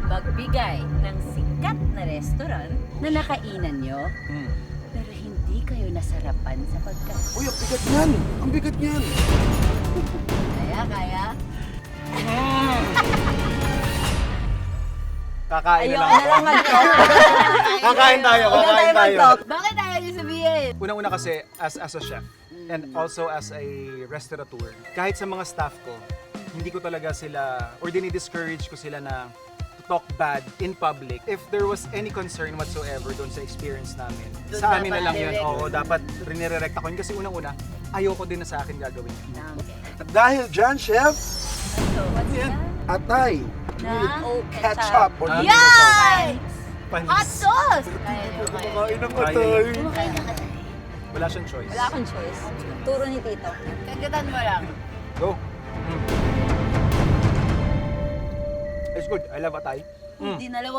magbigay ng sikat na restaurant na nakainan nyo, pero hindi kayo nasarapan sa pagkain. Uy, ang bigat niyan! Ang bigat niyan! Kaya? Kakain Ayoko na lang mag-talk. Kakain tayo, Huwag na kakain tayo tayo. mag-talk. Bakit tayo niyo sabihin? Unang-una kasi, as a chef, and also as a restaurateur, kahit sa mga staff ko, hindi ko talaga sila, or dinidiscourage ko sila na to talk bad in public. If there was any concern whatsoever doon sa experience namin, Doon sa amin na dapat lang yun. direct. Oo, dapat rinirerekta ko yun. Kasi unang-una, ayoko din na sa akin gagawin yun. At dahil dyan, Chef, So, what's Yan. that? atay. Na? Ketchup. Or Ah, Yan! Panis. Hot sauce! Kaya niyo, kaya. Kumakain ng Kaya. atay. Kumakain ka kasi. Wala siyang choice. Wala akong choice. Turo ni Tito. Kagatan mo lang. Go. It's good. I love atay. Dinalawa